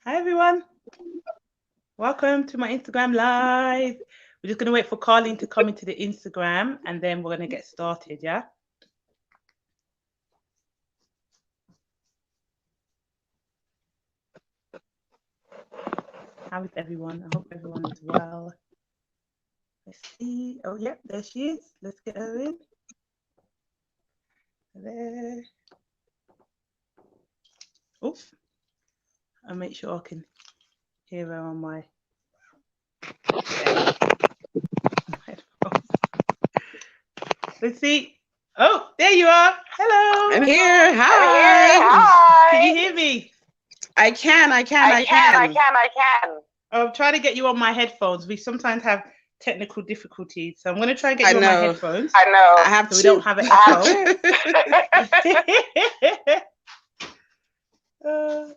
Hi everyone, welcome to my Instagram live. We're just gonna wait for Carlene to come into the Instagram and then we're gonna get started, yeah? How is everyone? I hope everyone is well. Let's see. Oh yeah, there she is. Let's get her in. There. Oops. I'll make sure I can hear her on my headphones. Let's see. Oh, there you are. Hello. I'm here. Hi. Can you hear me? I can. I'm trying to get you on my headphones. We sometimes have technical difficulties, so I'm going to try and get I you on my know. headphones. I know. I have so we to. don't have an echo.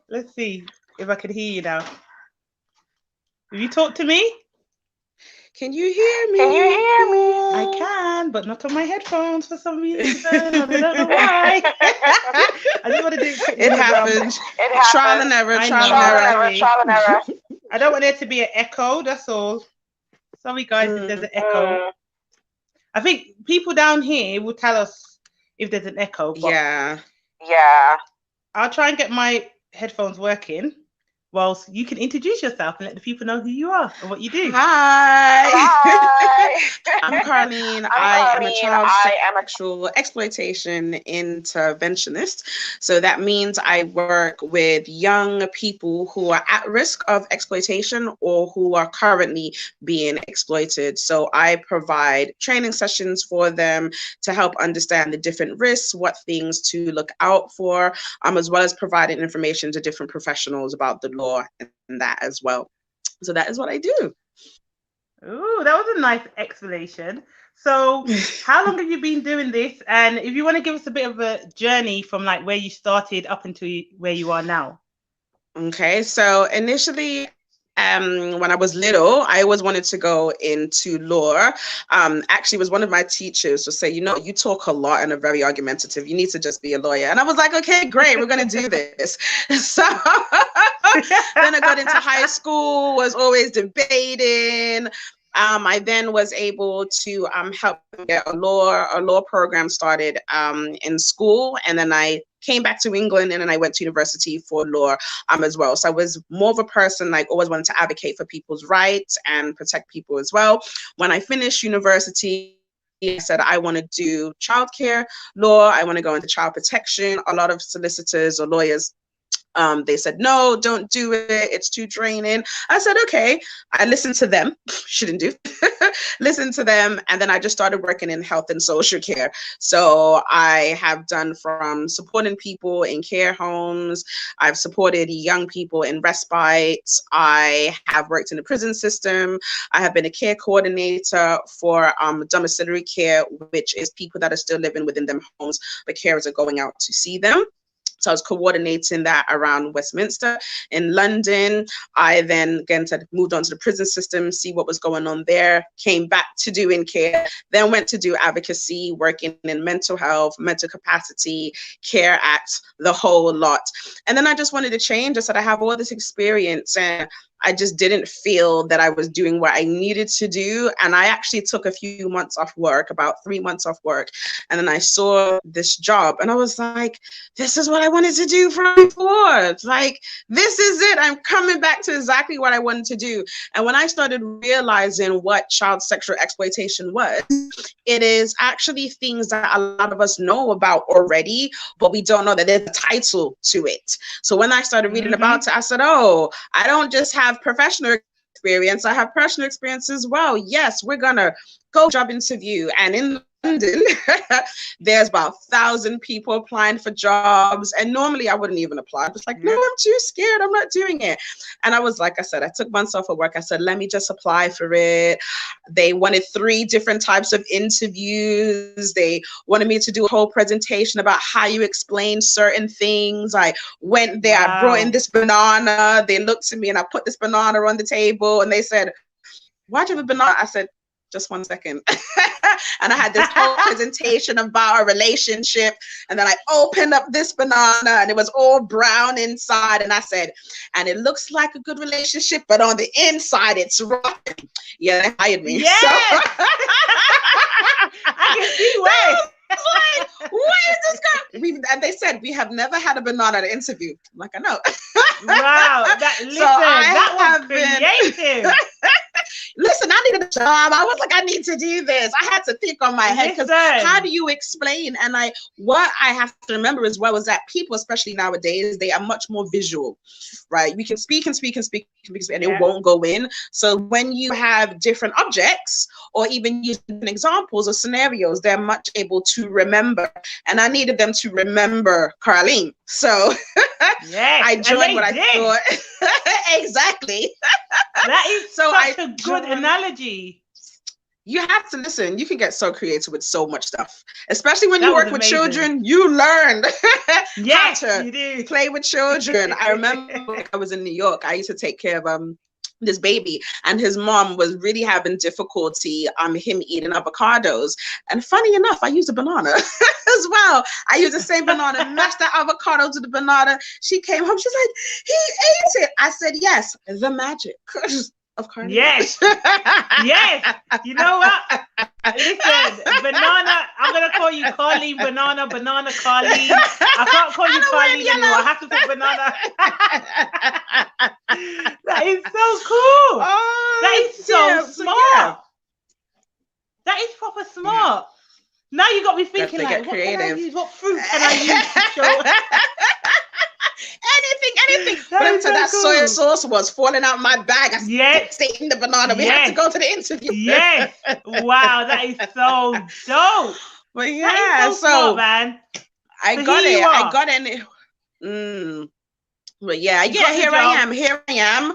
Let's see if I can hear you now. Will you talk to me? Can you hear me? I can, but not on my headphones for some reason. I don't know why. I just want to do it. It happens. Trial and error. Trial and error. I don't want there to be an echo. That's all. Sorry, guys, if there's an echo. I think people down here will tell us if there's an echo. But yeah. I'll try and get my headphones working whilst you can introduce yourself and let the people know who you are and what you do. Hi. I'm Carlene. I am a child sexual exploitation interventionist. So that means I work with young people who are at risk of exploitation or who are currently being exploited. So I provide training sessions for them to help understand the different risks, what things to look out for, as well as providing information to different professionals about the law and that as well. So that is what I do. Ooh, that was a nice explanation. So how long have you been doing this? And if you want to give us a bit of a journey from like where you started up until where you are now. Okay, so initially when I was little, I always wanted to go into law. Actually, it was one of my teachers to say, you talk a lot and are very argumentative. You need to just be a lawyer. And I was like, okay, great, we're going to do this. So then I got into high school, was always debating. I then was able to help get a law program started in school, and then I came back to England, and then I went to university for law as well. So I was more of a person like always wanted to advocate for people's rights and protect people as well. When I finished university, I said I want to do childcare law. I want to go into child protection. A lot of solicitors or lawyers, they said, no, don't do it. It's too draining. I said, okay. I listened to them. Shouldn't do. Listen to them. And then I just started working in health and social care. So I have done from supporting people in care homes. I've supported young people in respite. I have worked in the prison system. I have been a care coordinator for domiciliary care, which is people that are still living within them homes, but carers are going out to see them. So I was coordinating that around Westminster. In London, I then again moved on to the prison system, see what was going on there, came back to doing care, then went to do advocacy, working in mental health, mental capacity, care act, the whole lot. And then I just wanted to change. I said, I have all this experience and I just didn't feel that I was doing what I needed to do. And I actually took a few months off work, about 3 months off work. And then I saw this job and I was like, this is what I wanted to do from before. It's like, this is it. I'm coming back to exactly what I wanted to do. And when I started realizing what child sexual exploitation was, it is actually things that a lot of us know about already, but we don't know that there's a title to it. So when I started reading about it, I said, oh, I don't just have professional experience, I have personal experience as well. Yes, we're gonna go job interview, and in London there's about 1,000 people applying for jobs, and normally I wouldn't even apply. I was like, no, I'm too scared, I'm not doing it. And I was like, I said, I took months off of work. I said, let me just apply for it. They wanted 3 different types of interviews. They wanted me to do a whole presentation about how you explain certain things. I went there, I brought in this banana. They looked at me and I put this banana on the table and they said, why'd you have a banana? I said, just 1 second. And I had this whole presentation about a relationship. And then I opened up this banana and it was all brown inside. And I said, and it looks like a good relationship, but on the inside, it's rotten. Yeah, they hired me. Yes. So I can see why. Like, what is this guy? And they said, we have never had a banana interview. I'm like, I know. Wow. That was creative. Listen, I needed a job. I was like, I need to do this. I had to think on my head, because how do you explain? And what I have to remember as well is that people, especially nowadays, they are much more visual, right? We can speak and speak and speak and it won't go in. So when you have different objects or even using examples or scenarios, they're much able to remember. And I needed them to remember Caroline. So I joined what I thought. Exactly. That is such a good analogy. You have to listen. You can get so creative with so much stuff, especially when you work with children. You learn how to play with children. I remember I was in New York. I used to take care of this baby, and his mom was really having difficulty him eating avocados. And funny enough, I used a banana as well. I used the same banana, mashed the avocado to the banana. She came home, she's like, he ate it. I said, yes, the magic of carnivore. Yes. Yes. You know what? Listen, banana, I'm going to call you Carleen Banana Carleen. I can't call you Carleen anymore. I have to put banana. That is so cool. Oh, that is so smart. Yeah. That is proper smart. Now you got me thinking, like, what can I use? What fruit can I use to show? Anything. But until that soy sauce was falling out my bag, I stayed in the banana. We had to go to the interview. Yes. Wow, that is so dope. But yeah, that is so smart, man. I got it. But yeah, here I am.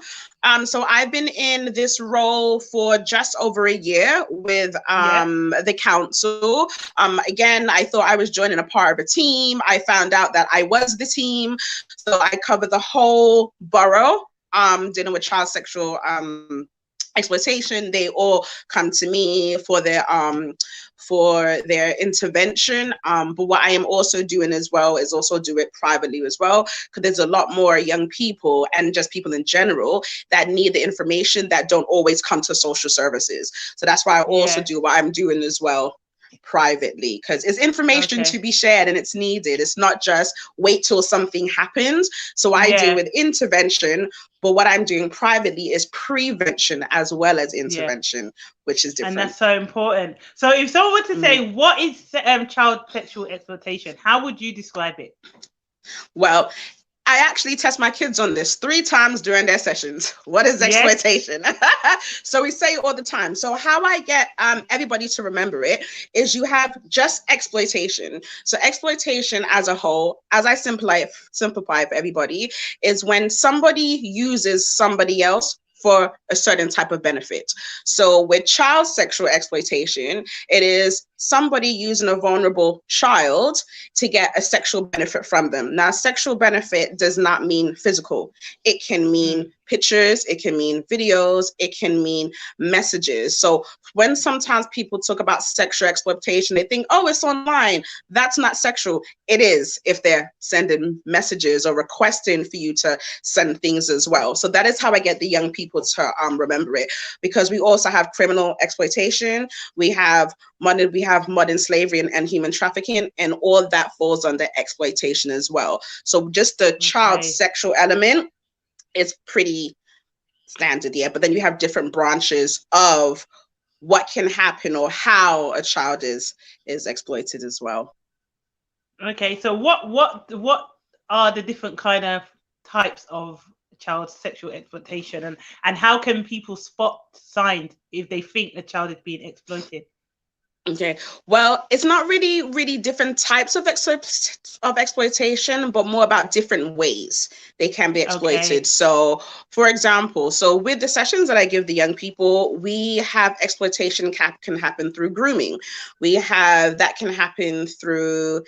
So I've been in this role for just over a year with the council. Again, I thought I was joining a part of a team. I found out that I was the team. So I cover the whole borough, dealing with child sexual exploitation. They all come to me for their intervention. But what I am also doing as well is also do it privately as well, because there's a lot more young people and just people in general that need the information that don't always come to social services. So that's why I also do what I'm doing as well privately, because it's information to be shared and it's needed. It's not just wait till something happens. So I do with intervention, but what I'm doing privately is prevention as well as intervention, which is different. And that's so important. So if someone were to say, what is child sexual exploitation? How would you describe it? Well, I actually test my kids on this 3 times during their sessions. What is exploitation? So we say it all the time. So how I get everybody to remember it is you have just exploitation. So exploitation as a whole, as I simplify for everybody, is when somebody uses somebody else for a certain type of benefit. So with child sexual exploitation, it is somebody using a vulnerable child to get a sexual benefit from them. Now, sexual benefit does not mean physical. It can mean pictures, it can mean videos, it can mean messages. So when sometimes people talk about sexual exploitation, they think, oh, it's online. That's not sexual. It is if they're sending messages or requesting for you to send things as well. So that is how I get the young people to remember it, because we also have criminal exploitation. We have modern slavery and human trafficking, and all that falls under exploitation as well. So just the child sexual element is pretty standard, but then you have different branches of what can happen or how a child is exploited as well. Okay, so what are the different kind of types of child sexual exploitation, and how can people spot signs if they think a child is being exploited? Okay, well, it's not really different types of exploitation, but more about different ways they can be exploited. So, for example, with the sessions that I give the young people, we have exploitation can happen through grooming. We have that can happen through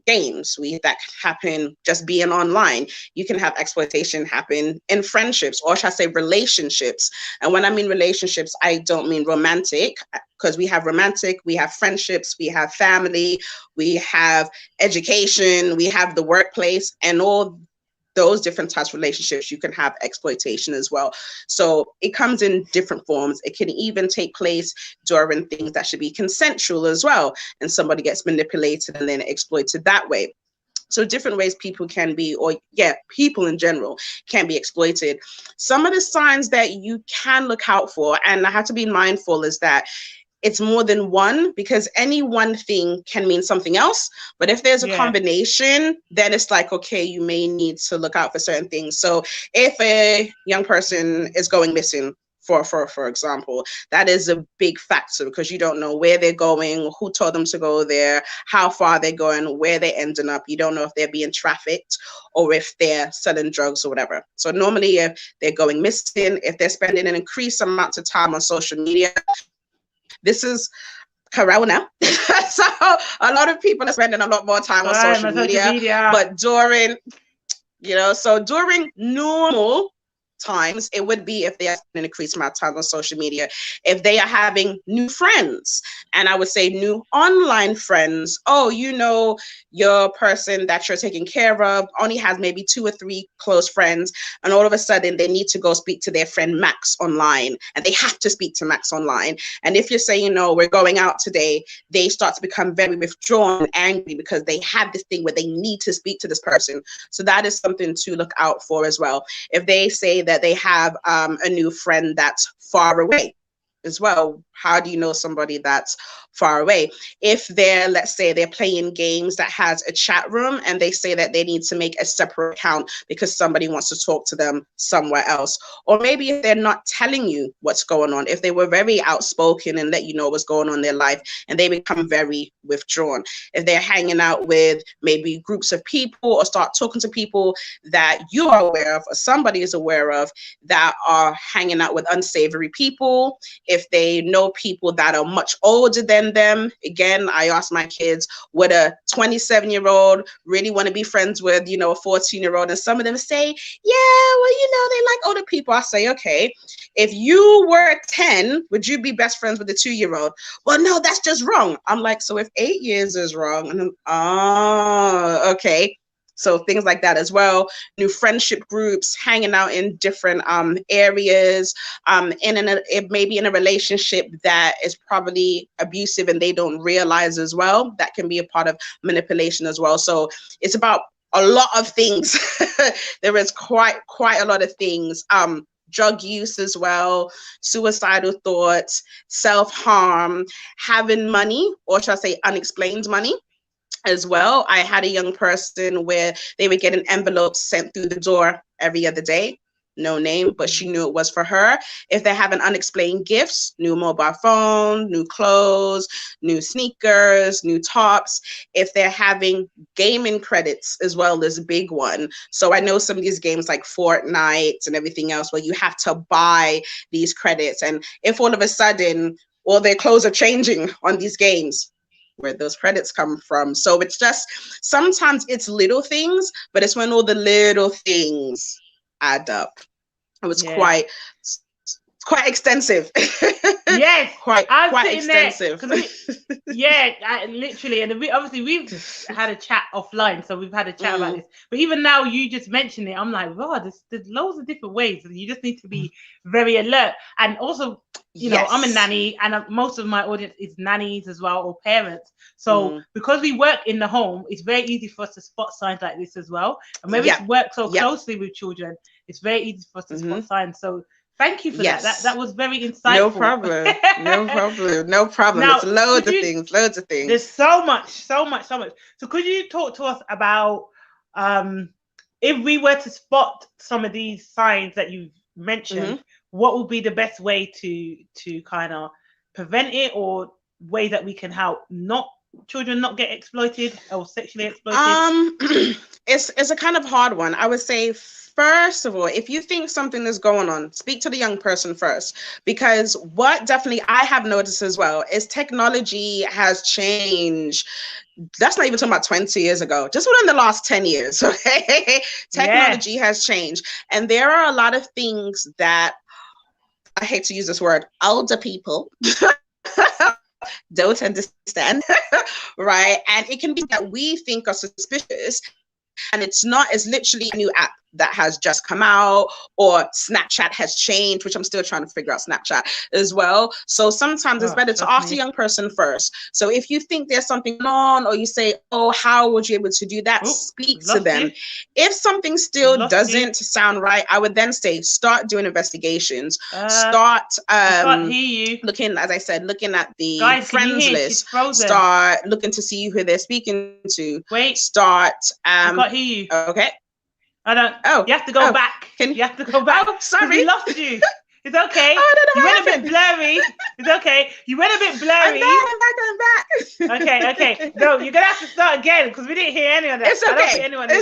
games. That happen just being online. You can have exploitation happen in friendships, or should I say relationships. And when I mean relationships, I don't mean romantic, because we have romantic, we have friendships, we have family, we have education, we have the workplace, and all those different types of relationships, you can have exploitation as well. So it comes in different forms. It can even take place during things that should be consensual as well, and somebody gets manipulated and then exploited that way. So different ways people can be, or people in general can be exploited. Some of the signs that you can look out for, and I have to be mindful, is that it's more than one, because any one thing can mean something else. But if there's a combination, then it's like, okay, you may need to look out for certain things. So if a young person is going missing, for example, that is a big factor, because you don't know where they're going, who told them to go there, how far they're going, where they're ending up. You don't know if they're being trafficked or if they're selling drugs or whatever. So normally if they're going missing, if they're spending an increased amount of time on social media, this is Corona. So a lot of people are spending a lot more time on social media. But during, so during normal times, it would be if they are spending an increased amount of time on social media, if they are having new friends, and I would say new online friends. Oh, your person that you're taking care of only has maybe 2 or 3 close friends, and all of a sudden they need to go speak to their friend Max online, and they have to speak to Max online. And if you're saying, no, we're going out today, they start to become very withdrawn and angry, because they have this thing where they need to speak to this person. So that is something to look out for as well. If they say that they have a new friend that's far away as well, how do you know somebody that's far away? If let's say they're playing games that has a chat room, and they say that they need to make a separate account because somebody wants to talk to them somewhere else. Or maybe if they're not telling you what's going on, if they were very outspoken and let you know what's going on in their life, and they become very withdrawn. If they're hanging out with maybe groups of people, or start talking to people that you are aware of, or somebody is aware of, that are hanging out with unsavory people. If they know people that are much older than them. Again, I ask my kids, would a 27-year-old really want to be friends with, a 14-year-old? And some of them say, yeah, well, they like older people. I say, okay, if you were 10, would you be best friends with a 2-year-old? Well, no, that's just wrong. I'm like, so if 8 years is wrong, and okay. So things like that as well. New friendship groups, hanging out in different areas, maybe in a relationship that is probably abusive and they don't realize as well. That can be a part of manipulation as well. So it's about a lot of things. There is quite a lot of things. Drug use as well, suicidal thoughts, self-harm, having money, or should I say unexplained money as well. I had a young person where they would get an envelope sent through the door every other day, no name, but she knew it was for her. If they're having unexplained gifts, new mobile phone, new clothes, new sneakers, new tops. If they're having gaming credits as well, is a big one. So I know some of these games like Fortnite and everything else, where you have to buy these credits. And if all of a sudden all their clothes are changing on these games, where those credits come from. So it's just, sometimes it's little things, but it's when all the little things add up. It was quite extensive. Yes, quite extensive. Literally, and we've had a chat offline, so we've had a chat about this. But even now, you just mentioned it, I'm like, wow, there's loads of different ways. You just need to be very alert. And also, I'm a nanny, and most of my audience is nannies as well, or parents. So because we work in the home, it's very easy for us to spot signs like this as well. And when we work so closely with children, it's very easy for us to spot signs. So thank you for that. That was very insightful. No problem. Now, it's loads of things. There's so much. So could you talk to us about if we were to spot some of these signs that you've mentioned, what would be the best way to kind of prevent it, or way that we can help children not get exploited or sexually exploited? It's a kind of hard one. I would say, first of all, if you think something is going on, speak to the young person first, because what definitely I have noticed as well is technology has changed That's not even talking about 20 years ago, just within the last 10 years, okay? Technology has changed. And there are a lot of things that, I hate to use this word, older people don't understand, right? And it can be that we think are suspicious, and it's not. It's literally a new app that has just come out, or Snapchat has changed, which I'm still trying to figure out Snapchat as well. So sometimes it's better to ask the young person first. So if you think there's something on, or you say, oh, how would you be able to do that? Speak to them. If something still doesn't sound right, I would then say, start doing investigations. Start looking, as I said, looking at the friends list. Start looking to see who they're speaking to. Start. I can't hear you. Okay. I don't. Oh, you have to go back. You have to go back. Oh, sorry, we lost you. It's okay. You went a bit blurry. It's okay. You went a bit blurry. I'm back. Okay. No, you're gonna have to start again because we didn't hear any of that. It's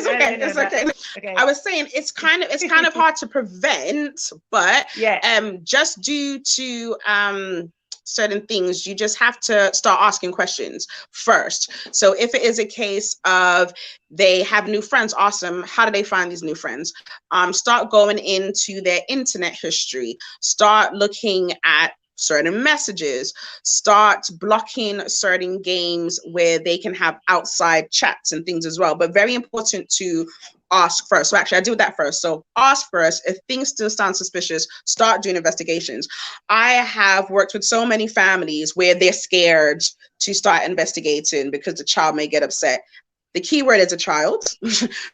okay. It's okay. I was saying it's kind of hard to prevent, but just due to certain things, you just have to start asking questions first. So if it is a case of they have new friends, awesome, how do they find these new friends? Start going into their internet history, start looking at certain messages, start blocking certain games where they can have outside chats and things as well. But very important to ask first. So actually I do that first. So ask first. If things still sound suspicious, start doing investigations. I have worked with so many families where they're scared to start investigating because the child may get upset. The key word is a child,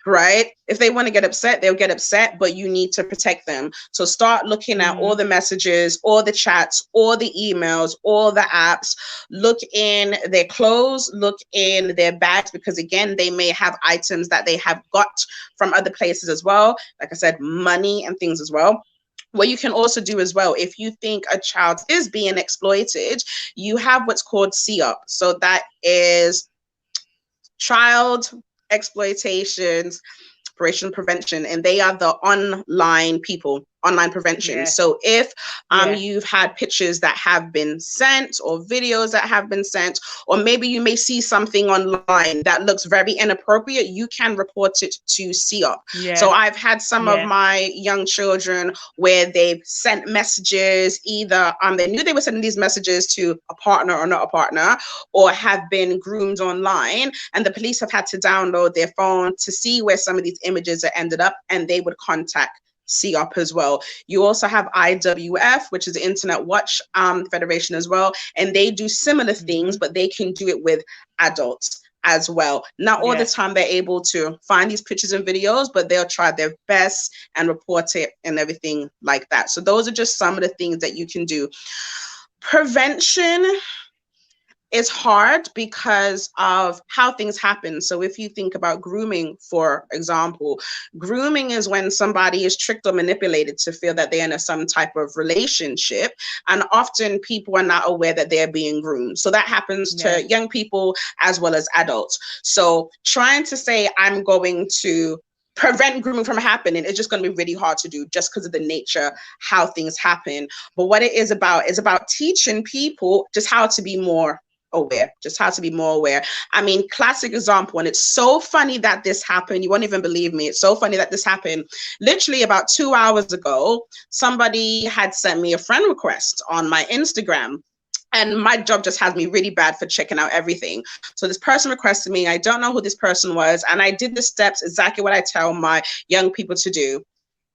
right? If they want to get upset, they'll get upset, but you need to protect them. So start looking at all the messages, all the chats, all the emails, all the apps. Look in their clothes, look in their bags, because again, they may have items that they have got from other places as well. Like I said, money and things as well. What you can also do as well, if you think a child is being exploited, you have what's called CEOP. So that is Child Exploitations Operation Prevention, and they are the online people, online prevention. So if you've had pictures that have been sent or videos that have been sent, or maybe you may see something online that looks very inappropriate, you can report it to CEOP. So I've had some of my young children where they've sent messages, either they knew they were sending these messages to a partner or not a partner, or have been groomed online, and the police have had to download their phone to see where some of these images are ended up, and they would contact CEOP as well. You also have IWF, which is the Internet Watch Federation as well, and they do similar things, but they can do it with adults as well. Not all the time they're able to find these pictures and videos, but they'll try their best and report it and everything like that. So those are just some of the things that you can do. Prevention is hard because of how things happen. So if you think about grooming, for example, grooming is when somebody is tricked or manipulated to feel that they're in some type of relationship. And often people are not aware that they're being groomed. So that happens to young people as well as adults. So trying to say I'm going to prevent grooming from happening, it's just going to be really hard to do just because of the nature how things happen. But what it is about teaching people just how to be more aware, I mean, classic example, and it's so funny that this happened, you won't even believe me, it's so funny that this happened. Literally about 2 hours ago, somebody had sent me a friend request on my Instagram, and my job just has me really bad for checking out everything. So this person requested me, I don't know who this person was, and I did the steps exactly what I tell my young people to do.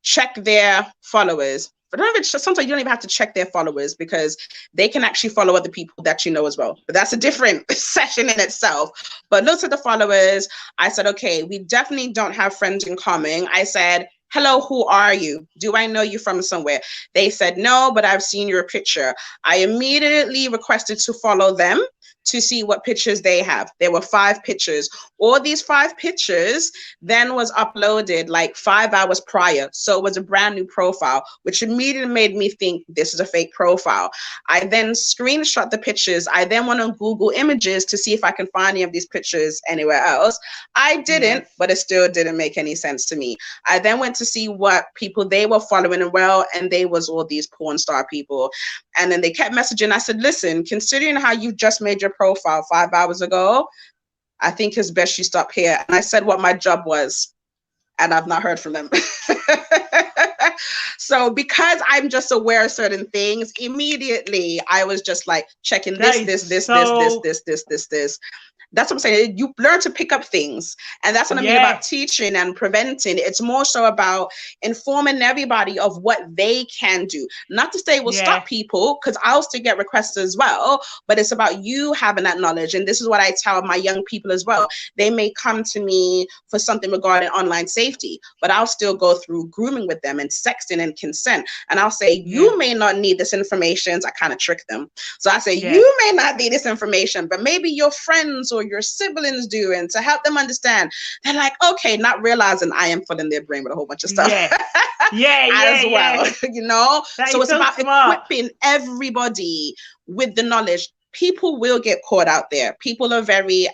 Check their followers. But sometimes you don't even have to check their followers, because they can actually follow other people that you know as well. But that's a different session in itself. But look at the followers. I said, okay, we definitely don't have friends in common. I said, hello, who are you? Do I know you from somewhere? They said, no, but I've seen your picture. I immediately requested to follow them to see what pictures they have. There were 5 pictures. All these 5 pictures then was uploaded like 5 hours prior. So it was a brand new profile, which immediately made me think this is a fake profile. I then screenshot the pictures. I then went on Google Images to see if I can find any of these pictures anywhere else. I didn't, but it still didn't make any sense to me. I then went to see what people they were following and they was all these porn star people. And then they kept messaging. I said, listen, considering how you just made your profile 5 hours ago, I think it's best you stop here. And I said what my job was, and I've not heard from them. So because I'm just aware of certain things, immediately I was just like checking this. That's what I'm saying. You learn to pick up things. And that's what I mean about teaching and preventing. It's more so about informing everybody of what they can do. Not to say it will stop people, because I'll still get requests as well, but it's about you having that knowledge. And this is what I tell my young people as well. They may come to me for something regarding online safety, but I'll still go through grooming with them and sexting and consent. And I'll say, you may not need this information. So I kind of trick them. So I say, you may not need this information, but maybe your friends or your siblings do, and to help them understand. They're like, okay, not realizing I am filling their brain with a whole bunch of stuff as well. You know, so it's about equipping everybody with the knowledge. People will get caught out there. People are very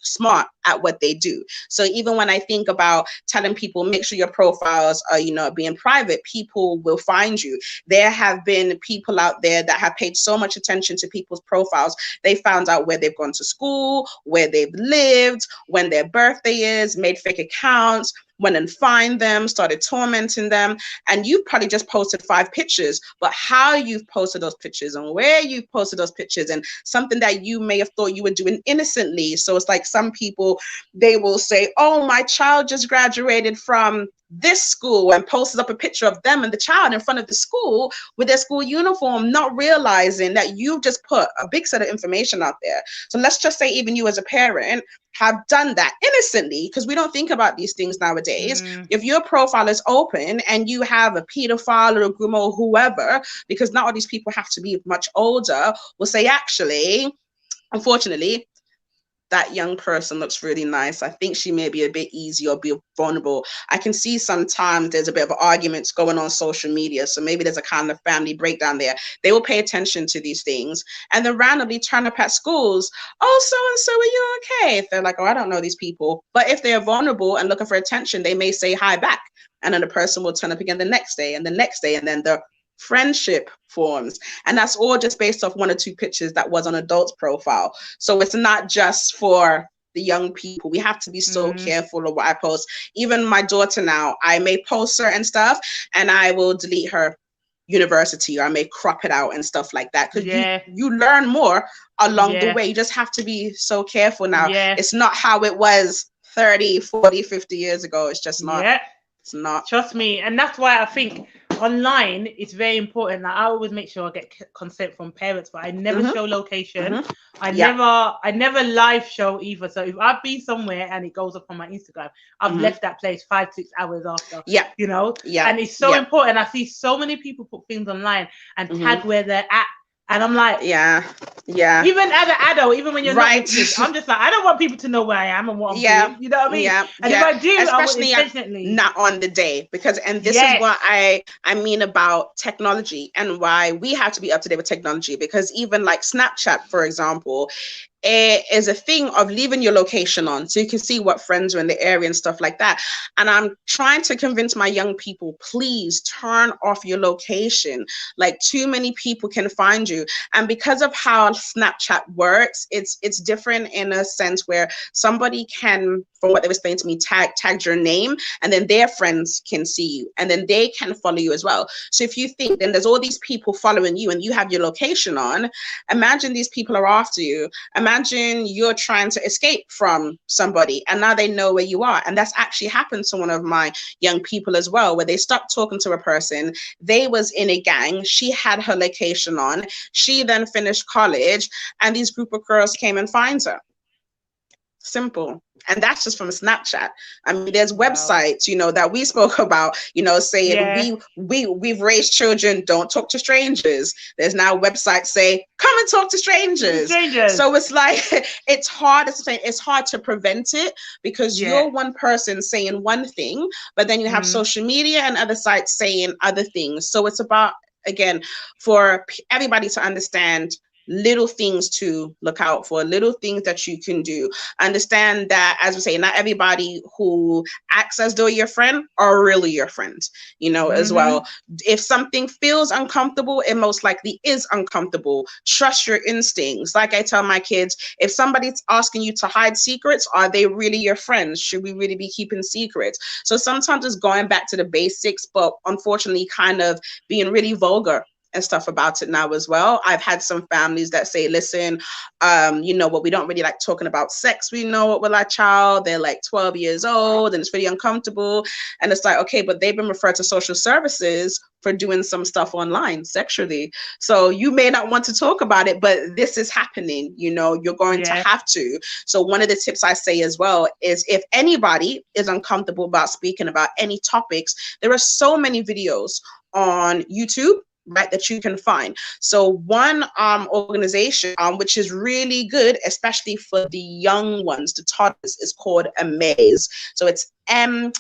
smart at what they do. So even when I think about telling people, make sure your profiles are, you know, being private, people will find you. There have been people out there that have paid so much attention to people's profiles. They found out where they've gone to school, where they've lived, when their birthday is, made fake accounts, went and find them, started tormenting them. And you've probably just posted 5 pictures, but how you've posted those pictures and where you've posted those pictures, and something that you may have thought you were doing innocently. So it's like some people, they will say, oh, my child just graduated from this school, and posted up a picture of them and the child in front of the school with their school uniform, not realizing that you've just put a big set of information out there. So let's just say even you as a parent have done that innocently, because we don't think about these things nowadays. If your profile is open and you have a pedophile or a groomer or whoever, because not all these people have to be much older, will say, actually, unfortunately, that young person looks really nice. I think she may be a bit easy or be vulnerable. I can see sometimes there's a bit of arguments going on social media. So maybe there's a kind of family breakdown there. They will pay attention to these things and then randomly turn up at schools. Oh, so-and-so, are you okay? If they're like, oh, I don't know these people. But if they're vulnerable and looking for attention, they may say hi back. And then the person will turn up again the next day and the next day. And then the friendship forms, and that's all just based off 1 or 2 pictures that was on adults profile. So it's not just for the young people. We have to be so careful of what I post. Even my daughter now, I may post certain stuff and I will delete her university, or I may crop it out and stuff like that, because you learn more along the way. You just have to be so careful now. It's not how it was 30, 40, 50 years ago. It's just not. It's not. Trust me. And that's why I think online it's very important. Like, I always make sure I get consent from parents, but I never show location. I never live show either. So if I've been somewhere and it goes up on my Instagram, I've left that place 5-6 hours after. You know? And it's so important. I see so many people put things online and tag where they're at. And I'm like, even as an adult, even when you're not with kids, I'm just like, I don't want people to know where I am and what I'm doing. You know what I mean? And if I do, especially I will intentionally. Not on the day, because, and this is what I mean about technology and why we have to be up to date with technology, because even like Snapchat, for example, it is a thing of leaving your location on so you can see what friends are in the area and stuff like that. And I'm trying to convince my young people, please turn off your location. Like, too many people can find you. And because of how Snapchat works, it's different in a sense where somebody can, from what they were explaining to me, tag your name, and then their friends can see you and then they can follow you as well. So if you think then there's all these people following you and you have your location on, imagine these people are after you. Imagine you're trying to escape from somebody and now they know where you are. And that's actually happened to one of my young people as well, where they stopped talking to a person. They was in a gang. She had her location on. She then finished college and these group of girls came and finds her. Simple. And that's just from Snapchat. I mean, there's websites, you know, that we spoke about, you know, saying we've raised children, don't talk to strangers. There's now websites say, come and talk to strangers. So it's like, it's hard to prevent it, because you're one person saying one thing, but then you have social media and other sites saying other things. So it's about, again, for everybody to understand, little things to look out for, little things that you can do. Understand that, as we say, not everybody who acts as though your friend are really your friends, you know, as well. If something feels uncomfortable, it most likely is uncomfortable. Trust your instincts. Like I tell my kids, if somebody's asking you to hide secrets, are they really your friends? Should we really be keeping secrets? So sometimes it's going back to the basics, but unfortunately kind of being really vulgar and stuff about it now as well. I've had some families that say, listen, you know what, we don't really like talking about sex, we know it with our child, they're like 12 years old and it's really uncomfortable. And it's like, okay, but they've been referred to social services for doing some stuff online sexually. So you may not want to talk about it, but this is happening, you know, you're going to have to. So one of the tips I say as well is, if anybody is uncomfortable about speaking about any topics, there are so many videos on YouTube, right, that you can find. So one organization which is really good, especially for the young ones, the toddlers, is called Amaze. So it's AMAZE.org.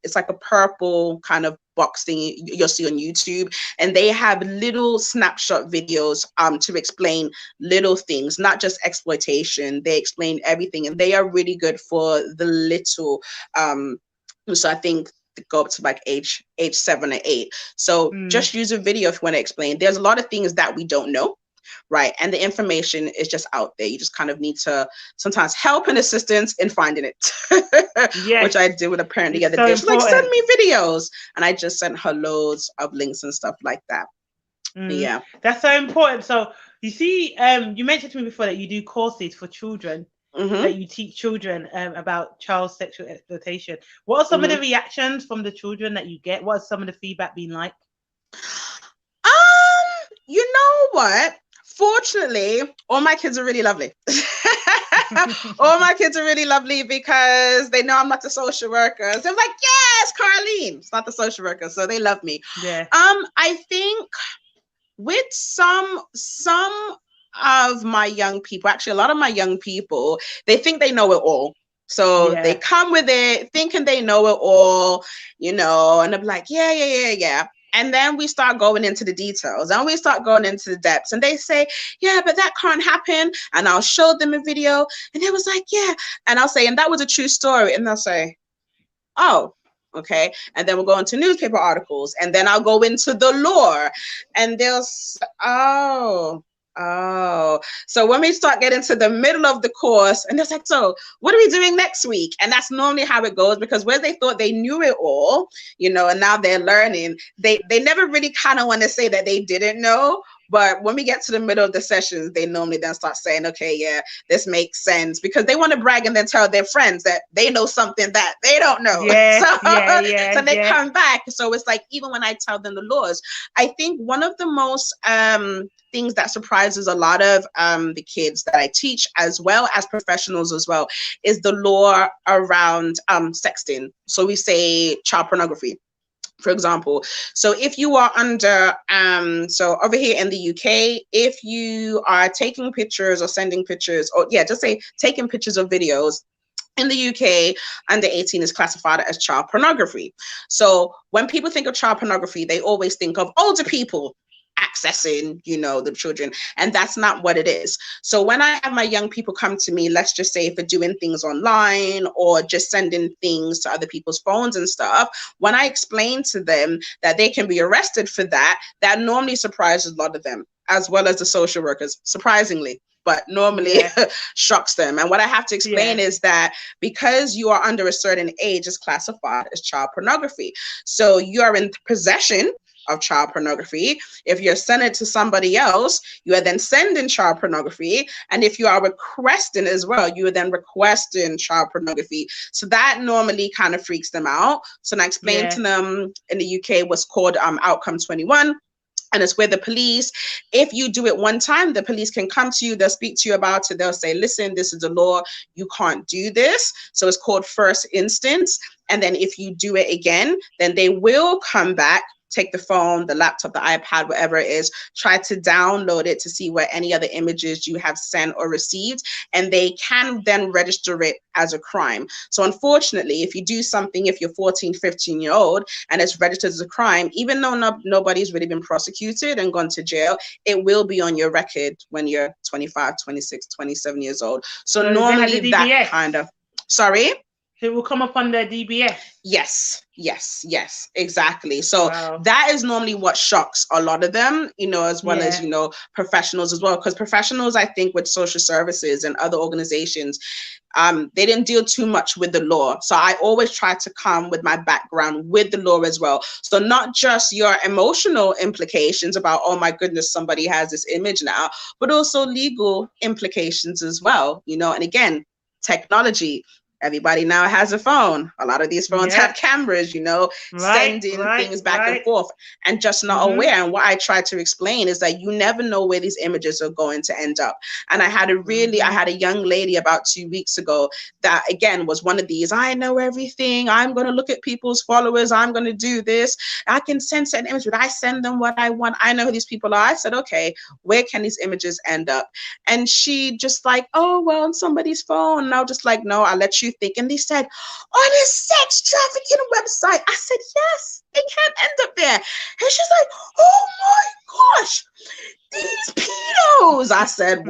It's like a purple kind of box thing you'll see on YouTube, and they have little snapshot videos to explain little things, not just exploitation. They explain everything, and they are really good for the little so I think they go up to like age 7 or 8. So just use a video if you want to explain. There's a lot of things that we don't know, right? And the information is just out there. You just kind of need to sometimes help and assistance in finding it. Which I did with a parent the other day. She's like, send me videos. And I just sent her loads of links and stuff like that. Yeah. That's so important. So you see, you mentioned to me before that you do courses for children. That you teach children about child sexual exploitation. What are some of the reactions from the children that you get? What has some of the feedback been like? You know what? Fortunately, all my kids are really lovely. All my kids are really lovely because they know I'm not the social worker. So they're like, yes, Carlene. It's not the social worker, so they love me. Yeah. I think with some of my young people, actually a lot of my young people, they think they know it all. So they come with it thinking they know it all, you know, and I'm like, yeah. And then we start going into the details and we start going into the depths, and they say, yeah, but that can't happen. And I'll show them a video and it was like, yeah. And I'll say, and that was a true story. And they'll say, oh, okay. And then we'll go into newspaper articles, and then I'll go into the lore, and they'll so when we start getting to the middle of the course, and it's like, so what are we doing next week? And that's normally how it goes, because where they thought they knew it all, you know, and now they're learning, they never really kind of want to say that they didn't know. But when we get to the middle of the sessions, they normally then start saying, okay, yeah, this makes sense, because they want to brag and then tell their friends that they know something that they don't know. So they come back. So it's like, even when I tell them the laws, I think one of the most things that surprises a lot of the kids that I teach, as well as professionals as well, is the law around sexting. So we say child pornography, for example. So if you are under, so over here in the UK, if you are taking pictures or sending pictures, or just say taking pictures or videos, in the UK, under 18 is classified as child pornography. So when people think of child pornography, they always think of older people accessing, you know, the children, and that's not what it is. So when I have my young people come to me, let's just say for doing things online or just sending things to other people's phones and stuff, when I explain to them that they can be arrested for that, that normally surprises a lot of them, as well as the social workers, surprisingly, but normally shocks them. And what I have to explain is that because you are under a certain age, it's classified as child pornography. So you are in possession of child pornography. If you're sending it to somebody else, you are then sending child pornography. And if you are requesting as well, you are then requesting child pornography. So that normally kind of freaks them out. So I explained to them in the UK what's called Outcome 21. And it's where the police, if you do it one time, the police can come to you, they'll speak to you about it, they'll say, listen, this is the law, you can't do this. So it's called first instance. And then if you do it again, then they will come back take the phone, the laptop, the iPad, whatever it is, try to download it to see where any other images you have sent or received, and they can then register it as a crime. So unfortunately, if you do something, if you're 14, 15-year-old and it's registered as a crime, even though nobody's really been prosecuted and gone to jail, it will be on your record when you're 25, 26, 27 years old. So normally that kind of, sorry? It will come up on their DBS. Yes, exactly. So that is normally what shocks a lot of them, as well as, professionals as well. Because professionals, I think, with social services and other organizations, they didn't deal too much with the law. So I always try to come with my background with the law as well. So not just your emotional implications about, oh my goodness, somebody has this image now, but also legal implications as well, and again, technology. Everybody now has a phone. A lot of these phones have cameras, sending things back and forth, and just not aware. And what I try to explain is that you never know where these images are going to end up. And I had a young lady about 2 weeks ago that, again, was one of these, I know everything. I'm going to look at people's followers. I'm going to do this. I can send certain images, but I send them what I want. I know who these people are. I said, okay, where can these images end up? And she just like, oh, well, on somebody's phone. And I was just like, no, I'll let you think. And they said, on a sex trafficking website. I said, yes, it can end up there. And she's like, oh my gosh, these pedos. I said,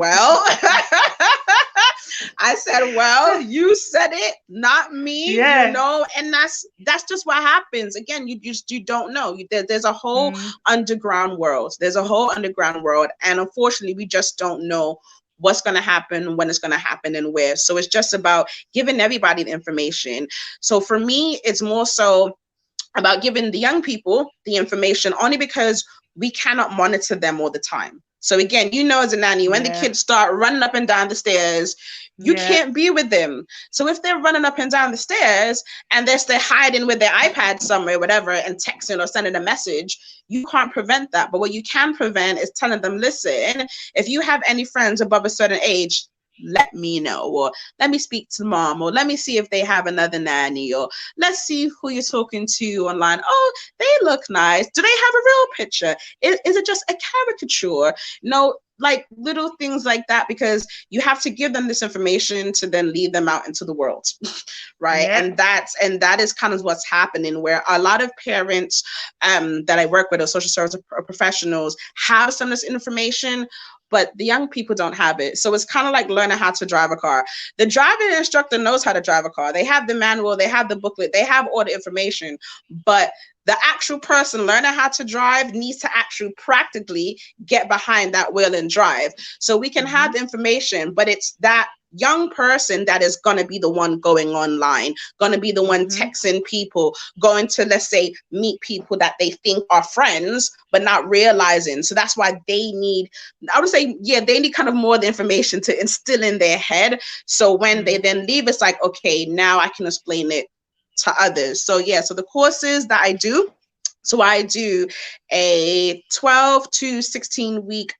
well, you said it, not me, and that's just what happens. Again, you don't know. There's a whole underground world. And unfortunately, we just don't know what's going to happen, when it's going to happen, and where. So it's just about giving everybody the information. So for me, it's more so about giving the young people the information, only because we cannot monitor them all the time. So again, as a nanny, when the kids start running up and down the stairs, you can't be with them. So if they're running up and down the stairs and they're hiding with their iPad somewhere, whatever, and texting or sending a message, you can't prevent that. But what you can prevent is telling them, listen, if you have any friends above a certain age, let me know, or let me speak to mom, or let me see if they have another nanny, or let's see who you're talking to online. Oh, they look nice. Do they have a real picture? Is it just a caricature? No, like little things like that, because you have to give them this information to then lead them out into the world, right? And that is kind of what's happening, where a lot of parents that I work with, or social service professionals, have some of this information, but the young people don't have it. So it's kind of like learning how to drive a car. The driving instructor knows how to drive a car. They have the manual, they have the booklet, they have all the information, but the actual person learning how to drive needs to actually practically get behind that wheel and drive. So we can have the information, but it's that young person that is going to be the one going online, going to be the one texting people, going to, let's say, meet people that they think are friends, but not realizing. So that's why they need, I would say, they need kind of more the information to instill in their head. So when they then leave, it's like, okay, now I can explain it to others. So so the courses that I do, so I do a 12 to 16 week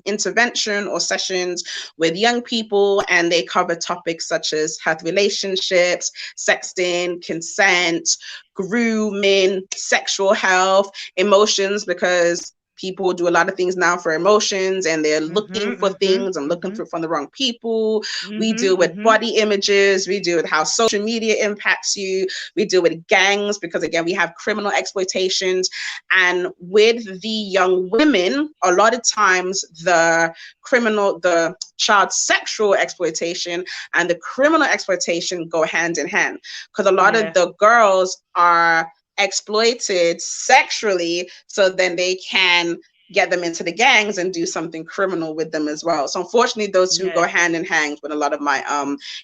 intervention or sessions with young people, and they cover topics such as health, relationships, sexting, consent, grooming, sexual health, emotions, because people do a lot of things now for emotions, and they're looking for things and looking for from the wrong people. We deal with body images. We deal with how social media impacts you. We deal with gangs, because again, we have criminal exploitations. And with the young women, a lot of times the child sexual exploitation and the criminal exploitation go hand in hand, because a lot of the girls are exploited sexually, so then they can get them into the gangs and do something criminal with them as well. So unfortunately, those two go hand in hand with a lot of my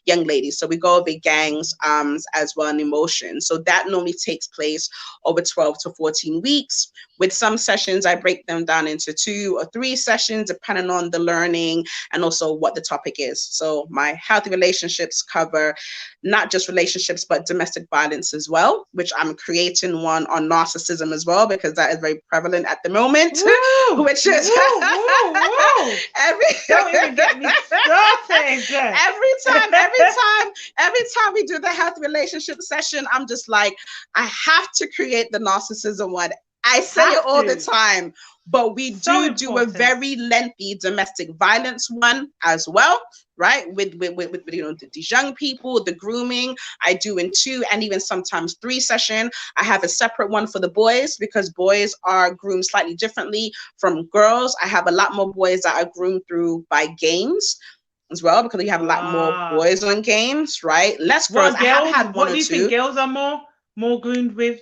young ladies. So we go over gangs as well, and emotions. So that normally takes place over 12 to 14 weeks. With some sessions, I break them down into 2 or 3 sessions, depending on the learning and also what the topic is. So my healthy relationships cover not just relationships, but domestic violence as well, which I'm creating one on narcissism as well, because that is very prevalent at the moment. Woo, which is don't even get me started. Every time we do the health relationship session, I'm just like, I have to create the narcissism one I say it all the to. time, but we So do a important. very lengthy domestic violence one as well, right? With you know, these young people, the grooming. I do in 2 and even sometimes 3 session. I have a separate one for the boys because boys are groomed slightly differently from girls. I have a lot more boys that are groomed through by games as well, because we have a lot more boys on games, right? Less girls. I have had one what or do you think two. girls are more groomed with?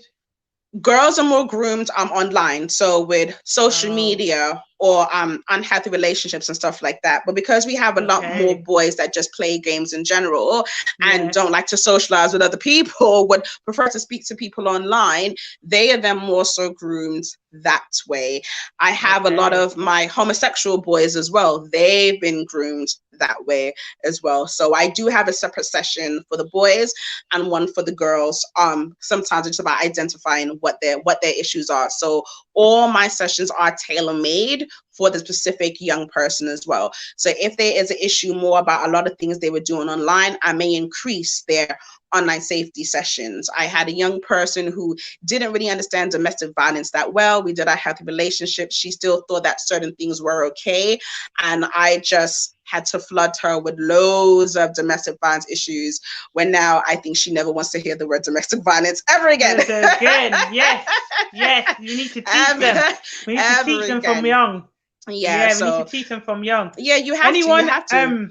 Girls are more groomed online, so with social media or unhealthy relationships and stuff like that. But because we have a lot more boys that just play games in general and don't like to socialize with other people, would prefer to speak to people online, they are then more so groomed that way. I have a lot of my homosexual boys as well. They've been groomed that way as well. So I do have a separate session for the boys and one for the girls. Sometimes it's about identifying what their issues are. So all my sessions are tailor-made for the specific young person as well. So if there is an issue more about a lot of things they were doing online, I may increase their online safety sessions. I had a young person who didn't really understand domestic violence that well. We did our healthy relationship. She still thought that certain things were okay. And I just had to flood her with loads of domestic violence issues, when now I think she never wants to hear the word domestic violence ever again. Yes, you need to teach them. We need to teach them from young. Yeah, we need to teach them from young. Yeah, you have to.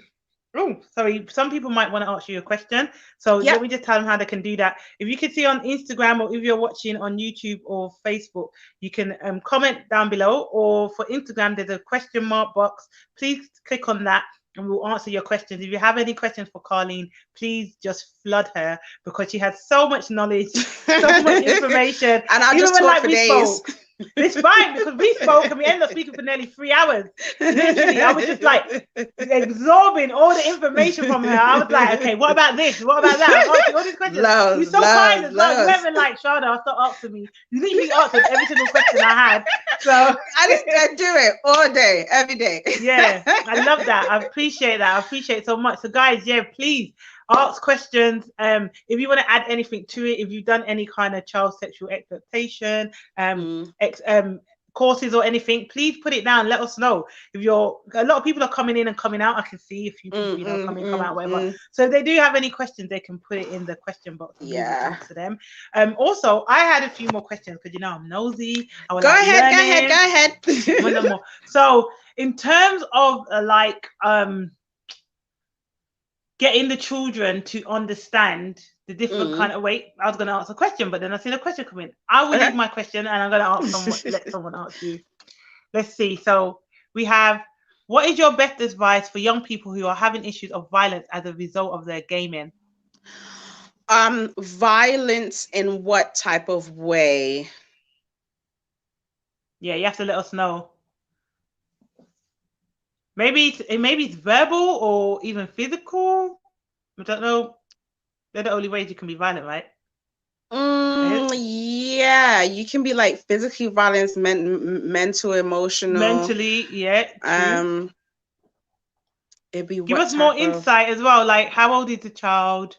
Oh, sorry. Some people might want to ask you a question. So let me just tell them how they can do that. If you can see on Instagram, or if you're watching on YouTube or Facebook, you can comment down below. Or for Instagram, there's a question mark box. Please click on that and we'll answer your questions. If you have any questions for Carleen, please just flood her, because she has so much knowledge, so much information. And I'll just talk for days. It's fine, because we spoke and we ended up speaking for nearly 3 hours. Literally, I was just like absorbing all the information from her. I was like, okay, what about this? What about that? I'm asking all these questions. You're so kind as well. You haven't like, Sharda, start asking me. You literally answered every single question I had. So I do it all day, every day. Yeah, I love that. I appreciate that. I appreciate it so much. So guys, please ask questions. If you want to add anything to it, if you've done any kind of child sexual exploitation courses or anything, please put it down. Let us know. If you're, a lot of people are coming in and coming out. I can see a few people, come in, come out, whatever. So if they do have any questions, they can put it in the question box. Yeah. To them. Also, I had a few more questions because I'm nosy. Go ahead. So in terms of getting the children to understand the different kind of I was going to ask a question, but then I seen a question come in. I will leave my question and I'm going to ask someone. Let someone ask you. Let's see. So we have, what is your best advice for young people who are having issues of violence as a result of their gaming? Violence in what type of way? Yeah, you have to let us know. Maybe it's verbal or even physical. I don't know. They're the only ways you can be violent, right? Yeah, you can be like physically violent, mental, emotional. Mentally, yeah. It'd be give us more insight as well. Like, how old is the child,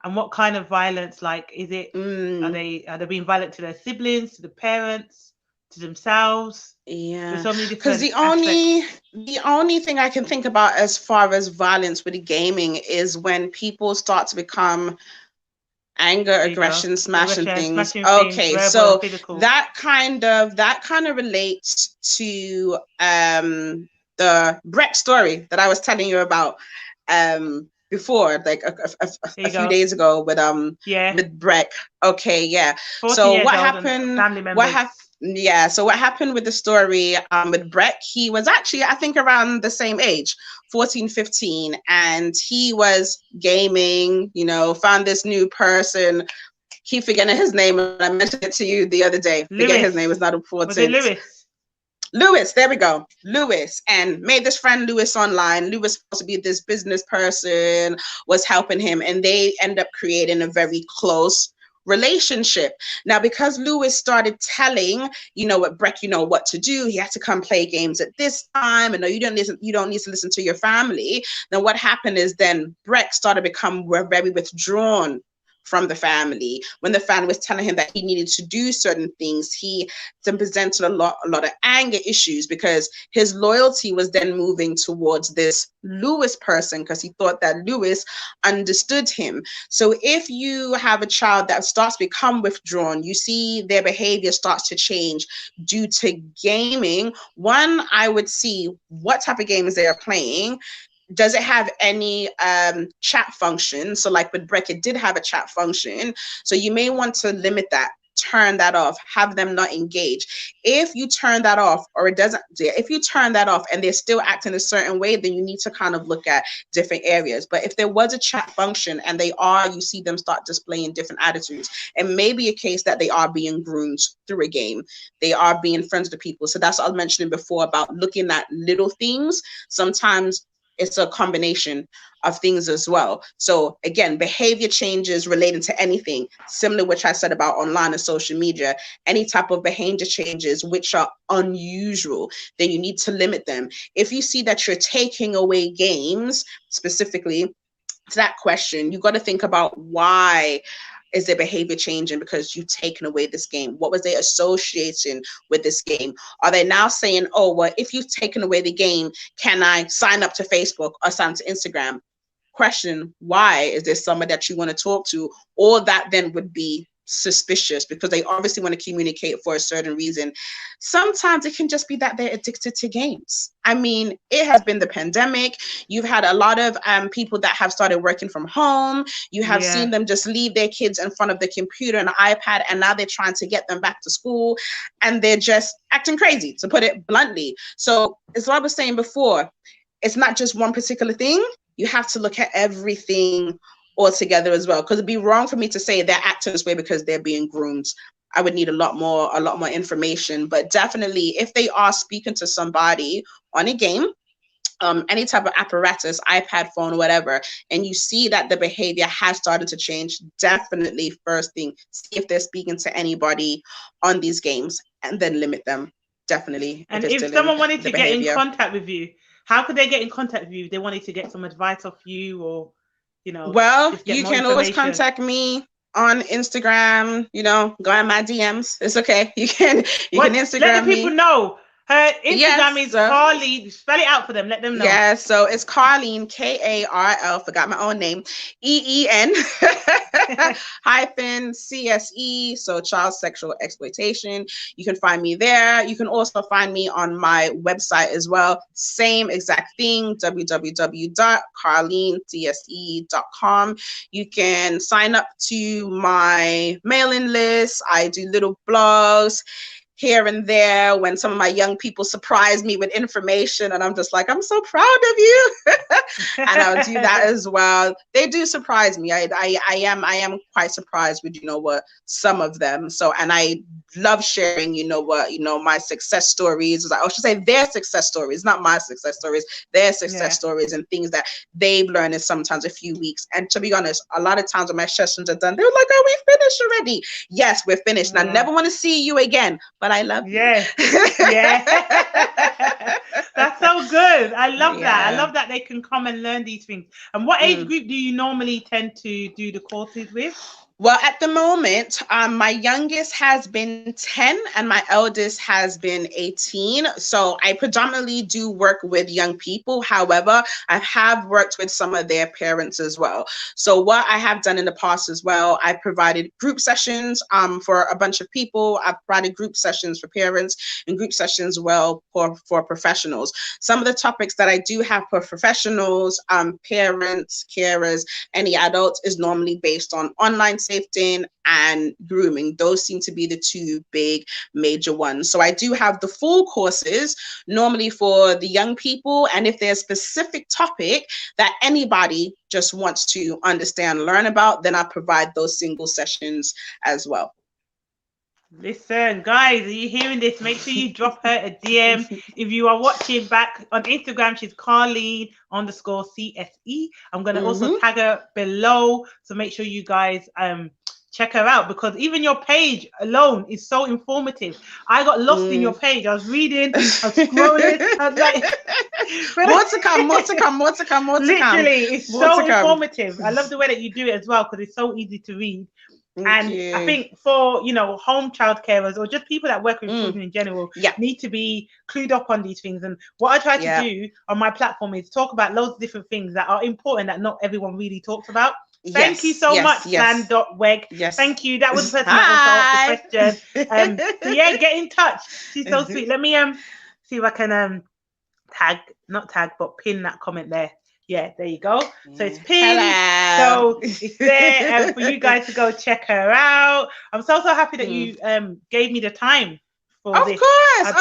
and what kind of violence? Like, is it are they being violent to their siblings, to the parents, to themselves? Yeah, because the only thing I can think about as far as violence with the gaming is when people start to become anger, aggression, smashing things. Okay, so that kind of relates to the Breck story that I was telling you about before, like a few days ago with Breck. Okay, yeah. So what happened? So what happened with the story with Breck, he was actually, I think, around the same age, 14, 15, and he was gaming, found this new person. Keep forgetting his name, and I mentioned it to you the other day. Forget his name, it's not important. Was it Lewis? Lewis, there we go. Lewis, and made this friend Lewis online. Lewis was supposed to be this business person, was helping him, and they end up creating a very close relationship. Now, because Lewis started telling, what Breck, what to do, he had to come play games at this time, and no, you don't need to listen to your family. Then what happened is then Breck started to become very withdrawn from the family. When the family was telling him that he needed to do certain things, he then presented a lot of anger issues because his loyalty was then moving towards this Lewis person because he thought that Lewis understood him. So if you have a child that starts to become withdrawn, you see their behavior starts to change due to gaming. One, I would see what type of games they are playing. Does it have any chat function? So like with Breck, it did have a chat function. So you may want to limit that, turn that off, have them not engage. If you turn that off or it doesn't, if you turn that off and they're still acting a certain way, then you need to kind of look at different areas. But if there was a chat function and you see them start displaying different attitudes, it may be a case that they are being groomed through a game. They are being friends with people. So that's what I was mentioning before about looking at little things. Sometimes it's a combination of things as well. So again, behavior changes relating to anything, similar to what I said about online and social media, any type of behavior changes which are unusual, then you need to limit them. If you see that you're taking away games, specifically to that question, you got to think about why is their behavior changing because you've taken away this game? What was they associating with this game? Are they now saying, oh, well, if you've taken away the game, can I sign up to Facebook or sign up to Instagram? Question, why? Is there someone that you want to talk to? Or that then would be suspicious because they obviously want to communicate for a certain reason. Sometimes it can just be that they're addicted to games. I mean, it has been the pandemic. You've had a lot of people that have started working from home. You have seen them just leave their kids in front of the computer and the iPad, and now they're trying to get them back to school, and they're just acting crazy, to put it bluntly. So as I was saying before, it's not just one particular thing. You have to look at everything altogether as well, because it'd be wrong for me to say they're acting this way because they're being groomed. I would need a lot more information. But definitely, if they are speaking to somebody on a game, any type of apparatus, iPad, phone, whatever, and you see that the behavior has started to change, definitely first thing, see if they're speaking to anybody on these games, and then limit them. Definitely. And if someone wanted to get in contact with you, how could they get in contact with you if they wanted to get some advice off you, or well, you can always contact me on Instagram, go in my DMs. It's okay. You can Instagram let the people know. Her Instagram is Carleen. Spell it out for them. Let them know. Yeah, so it's Carleen, Karl, forgot my own name, EEN -CSE, so child sexual exploitation. You can find me there. You can also find me on my website as well. Same exact thing, www.carleentse.com. You can sign up to my mailing list. I do little blogs here and there when some of my young people surprise me with information, and I'm just like, I'm so proud of you. And I'll do that as well. They do surprise me. I am quite surprised with some of them. So, and I love sharing my success stories. I should say their success stories, not my success stories, their success stories, and things that they've learned in sometimes a few weeks. And to be honest, a lot of times when my sessions are done, they're like, oh, we finished already. Yes, we're finished. And I never want to see you again, but I love you. Yeah. That's so good. I love that. I love that they can come and learn these things. And what age group do you normally tend to do the courses with? Well, at the moment, my youngest has been 10 and my eldest has been 18. So I predominantly do work with young people. However, I have worked with some of their parents as well. So what I have done in the past as well, I provided group sessions for a bunch of people. I've provided group sessions for parents and group sessions for professionals. Some of the topics that I do have for professionals, parents, carers, any adults is normally based on online safety and grooming. Those seem to be the two big major ones. So I do have the full courses normally for the young people, and if there's a specific topic that anybody just wants to understand, learn about, then I provide those single sessions as well. Listen, guys, are you hearing this? Make sure you drop her a DM. If you are watching back on Instagram, she's Carleen_CSE. I'm going to also tag her below. So make sure you guys check her out, because even your page alone is so informative. I got lost in your page. I was reading, I was scrolling, I was like, more to come, more to come, more to come, more to come. Literally, it's so informative. I love the way that you do it as well, because it's so easy to read. I think for, you know, home child carers or just people that work with children in general, need to be clued up on these things. And what I try to do on my platform is talk about loads of different things that are important that not everyone really talks about. Thank you so much, Plan.weg. Thank you. That was the person that asked the question. So yeah, get in touch. She's so sweet. Let me see if I can not tag, but pin that comment there. Yeah, there you go. So it's pinned. Hello. So it's there for you guys to go check her out. I'm so happy that you gave me the time for this. Course, I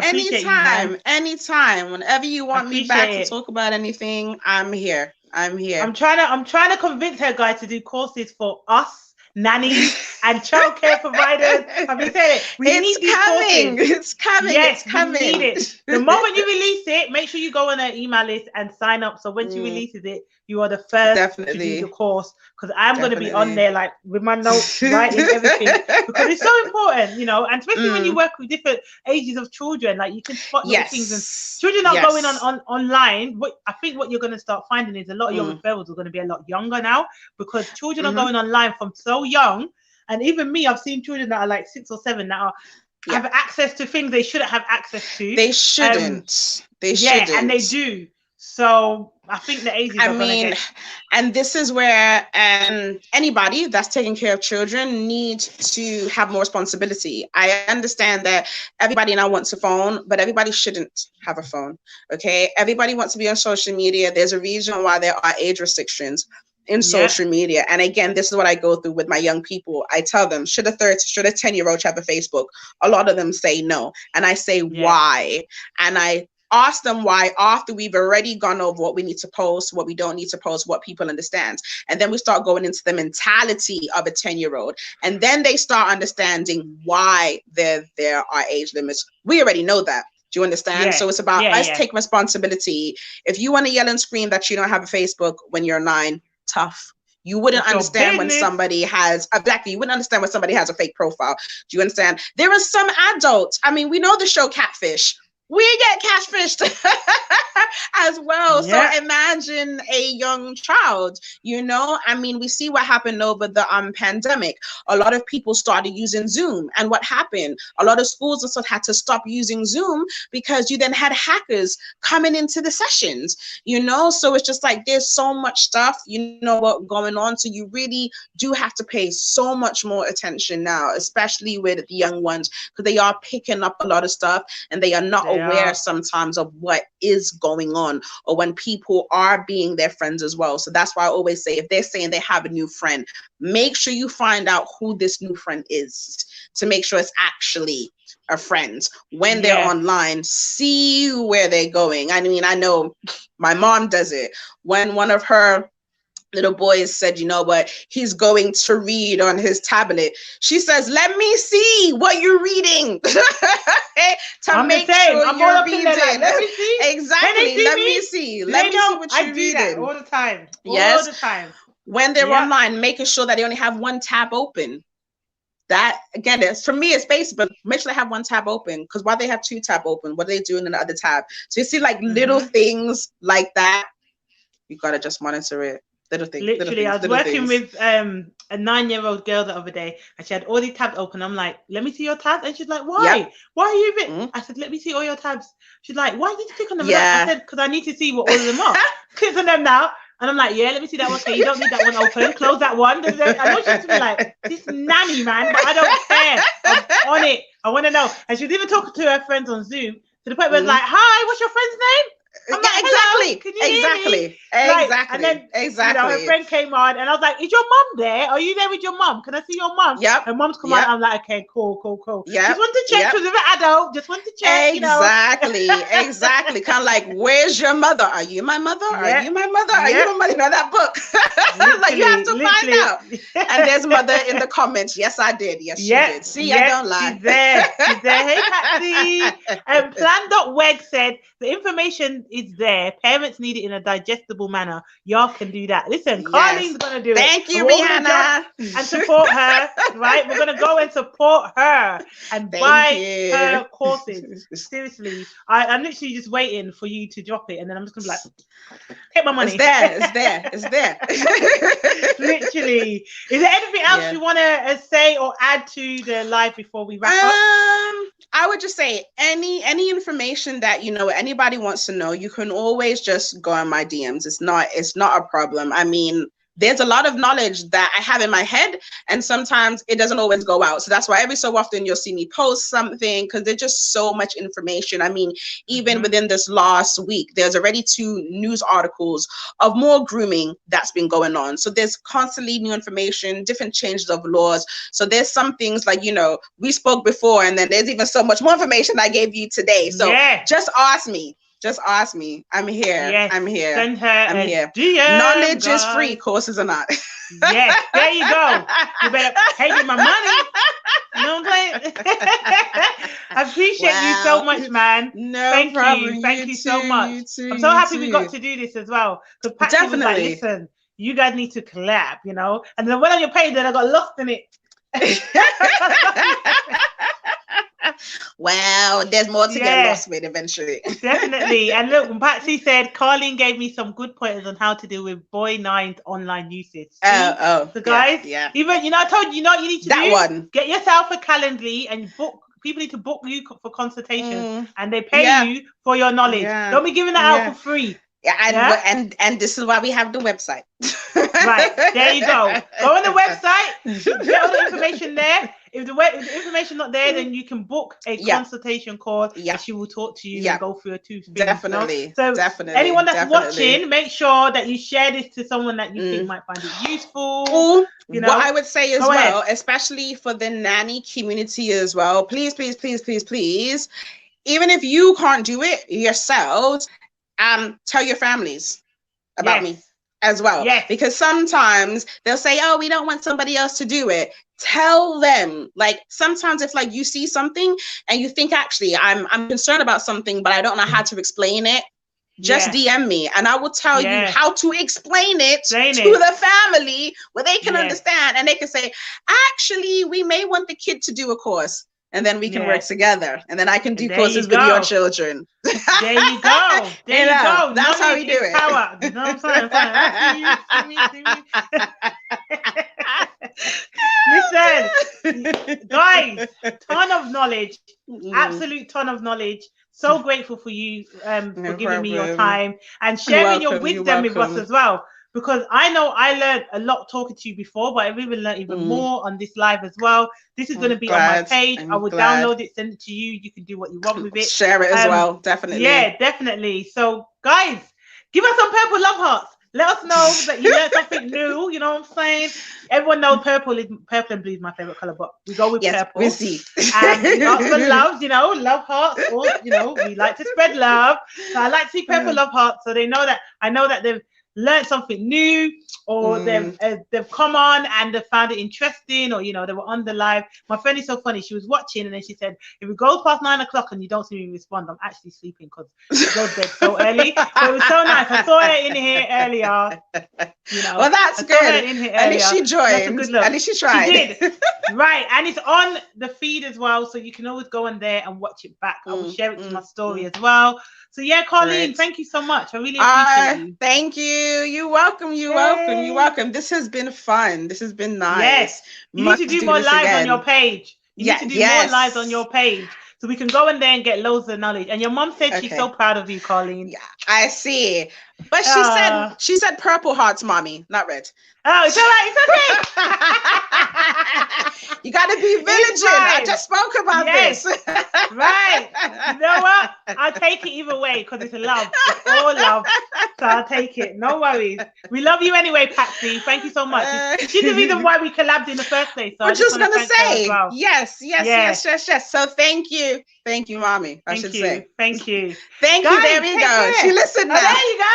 appreciate you. Anytime. Whenever you want me back to talk about anything, I'm here. I'm trying to convince her guys to do courses for us, nannies and childcare providers. I've been saying it. We need these courses. It's coming. Yes, it's coming. We need it. The moment you release it, make sure you go on her email list and sign up. So when she releases it, you are the first to do the course. Because I'm going to be on there, like, with my notes, writing everything. Because it's so important, you know, and especially when you work with different ages of children, like, you can spot little things. And children are going on online. I think what you're going to start finding is a lot of your referrals are going to be a lot younger now, because children are going online from so young. And even me, I've seen children that are like 6 or 7 that have access to things they shouldn't have access to. They shouldn't. And they do. So I think the ages are going to get... And this is where anybody that's taking care of children needs to have more responsibility. I understand that everybody now wants a phone, but everybody shouldn't have a phone, okay? Everybody wants to be on social media. There's a reason why there are age restrictions in social media. And again, this is what I go through with my young people. I tell them, should a 10-year-old have a Facebook? A lot of them say no. And I say, why? And I ask them why after we've already gone over what we need to post, what we don't need to post, what people understand. And then we start going into the mentality of a 10-year-old. And then they start understanding why there are age limits. We already know that. Do you understand? So it's about us taking responsibility. If you want to yell and scream that you don't have a Facebook when you're 9, tough. You wouldn't understand when somebody has you wouldn't understand when somebody has a fake profile. Do you understand? There are some adults. I mean, we know the show Catfish. We get catfished as well. So imagine a young child, you know, I mean, we see what happened over the pandemic. A lot of people started using Zoom. And what happened? A lot of schools also had to stop using Zoom because you then had hackers coming into the sessions, you know? So it's just like, there's so much stuff, you know, what going on. So you really do have to pay so much more attention now, especially with the young ones, because they are picking up a lot of stuff and they are not aware sometimes of what is going on, or when people are being their friends as well. So that's why I always say, if they're saying they have a new friend, make sure you find out who this new friend is to make sure it's actually a friend. When they're online, see where they're going. I mean, I know my mom does it. When one of her little boys said, you know what, he's going to read on his tablet, she says, let me see what you're reading. I'm make sure I'm you're reading. Like, let me see. Exactly. Let me see. Let me see what you're reading. That all the time. All the time. When they're online, making sure that they only have one tab open. That again, for me, it's basic, but make sure they have one tab open, because while they have 2 tabs open, what are they doing in the other tab? So you see, like little things like that, you gotta just monitor it. Literally, I was working with a 9-year-old girl the other day, and she had all these tabs open. I'm like, let me see your tabs. And she's like, why? Why are you even? I said, let me see all your tabs. She's like, why did you click on them? I said, because I need to see what all of them are. Click on them now. And I'm like, yeah, let me see that one. Okay, you don't need that one open. Close that one. I know she's to be like, this nanny, man, but I don't care. I'm on it. I want to know. And she was even talking to her friends on Zoom, to the point where it's like, hi, what's your friend's name? I'm like, exactly. And then, you know, her friend came on, and I was like, is your mum there? Are you there with your mum? Can I see your mum? Her mum's come on. I'm like, okay, cool. Just want to check, because we're adult. Just want to check. Exactly. Kind of like, where's your mother? Are you my mother? Are you my mother? Are you my mother? You know that book. Like, you have to find out. And there's mother in the comments. Yes, I did. Yes, she did. See, I don't lie. She's there. Hey, Patsy. Plan.weg said the information is there. Parents need it in a digestible manner. Y'all can do that. Listen, Yes. Carlene's gonna do it. Thank you, Rihanna. And support her, right? We're gonna go and support her and buy her courses. Seriously, I'm literally just waiting for you to drop it, and then I'm just gonna be like, take my money. It's there. Literally. Is there anything else you want to say or add to the live before we wrap up? I would just say any information that anybody wants to know, you can always just go on my DMs. It's not a problem. I mean, there's a lot of knowledge that I have in my head, and sometimes it doesn't always go out. So that's why every so often you'll see me post something, because there's just so much information. I mean, even within this last week, there's already 2 news articles of more grooming that's been going on. So there's constantly new information, different changes of laws. So there's some things like, we spoke before, and then there's even so much more information I gave you today. So just ask me. Just ask me. I'm here. Yes. I'm here. Send her I'm here. DM, knowledge is free. Courses are not. Yes. There you go. You better pay me my money. You know what I'm saying? I appreciate you so much, man. No problem. Thank you so much. I'm so happy we got to do this as well. Because Patsy was like, listen, you guys need to collab, And then I went on your page and I got lost in it. Well, there's more to get lost with eventually. Definitely. And look, Patsy said Carlene gave me some good pointers on how to deal with boy 9's online usage. So guys, even I told you, what you need to do? Get yourself a Calendly and book. People need to book you for consultations, and they pay you for your knowledge. Don't be giving that out for free. And this is why we have the website. Right, there you go. Go on the website, get all the information there. If the information not there, then you can book a consultation call, and she will talk to you and go through a 2 things. Definitely. So definitely. Anyone that's watching, make sure that you share this to someone that you think might find it useful. What I would say as well, especially for the nanny community as well, please, even if you can't do it yourselves, tell your families about me as well. Because sometimes they'll say, oh, we don't want somebody else to do it. Tell them. Like, sometimes if you see something and you think, actually, I'm concerned about something, but I don't know how to explain it, just DM me and I will tell you how to explain it to the family where they can understand, and they can say, actually, we may want the kid to do a course. And then we can work together, and then I can do courses with your children. There you go. There you go. That's how we do it. Power. You know what I'm saying? Listen, guys, ton of knowledge, absolute ton of knowledge. So grateful for you for giving me your time and sharing your wisdom with us as well. Because I know I learned a lot talking to you before, but I've even learned even more on this live as well. This is going to be on my page. I will download it, send it to you. You can do what you want with it. Share it as well, definitely. Yeah, definitely. So, guys, give us some purple love hearts. Let us know that you learned something new. You know what I'm saying? Everyone knows purple and blue is my favorite color, but we go with purple. We see. And we ask for love, love hearts. Or, we like to spread love. So I like to see purple love hearts, so they know that I know that they've learned something new, or they've come on and they found it interesting, or they were on the live. My friend is so funny. She was watching and then she said, if it goes past 9 o'clock and you don't see me respond, I'm actually sleeping because it goes bed so early. So it was so nice. I saw her in here earlier. Well, that's good. At least she joined. At least she tried. She did. Right, and it's on the feed as well, so you can always go on there and watch it back. I will share it to my story as well. So Carlene, thank you so much. I really appreciate you. Thank you. You're welcome. You're welcome. This has been fun. This has been nice. Yes. You need to do more lives on your page. You need to do more lives on your page, so we can go in there and get loads of knowledge. And your mom said she's so proud of you, Carlene. Yeah, I see. But she said purple hearts, mommy, not red. Oh, it's all right. It's okay. You got to be vigilant. I just spoke about this. Right. You know what? I'll take it either way because it's love. It's all love. So I'll take it. No worries. We love you anyway, Patsy. Thank you so much. She's the reason why we collabed in the first place. So I'm just going to say, yes. So thank you. Thank you, mommy. I should say. Thank you. Thank you. There we go. She listened now. There you go.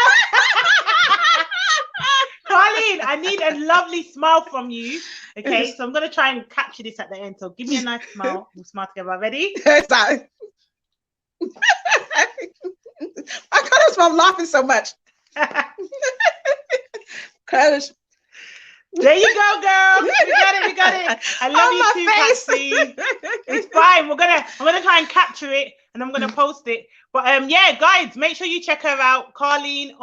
Carlene, I need a lovely smile from you. Okay, so I'm going to try and capture this at the end. So give me a nice smile. We'll smile together. Ready? I can't understand. I'm laughing so much. Cause there you go, girl. We got it. I love you too, Patsy. It's fine. I'm gonna try and capture it and I'm gonna post it. But yeah, guys, make sure you check her out, Carleen_CSE.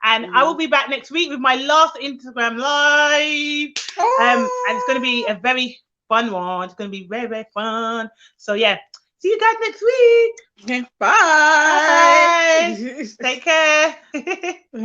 And I will be back next week with my last Instagram live. And it's gonna be a very fun one. It's gonna be very, very fun. So yeah, see you guys next week. Okay, bye. Bye. Take care.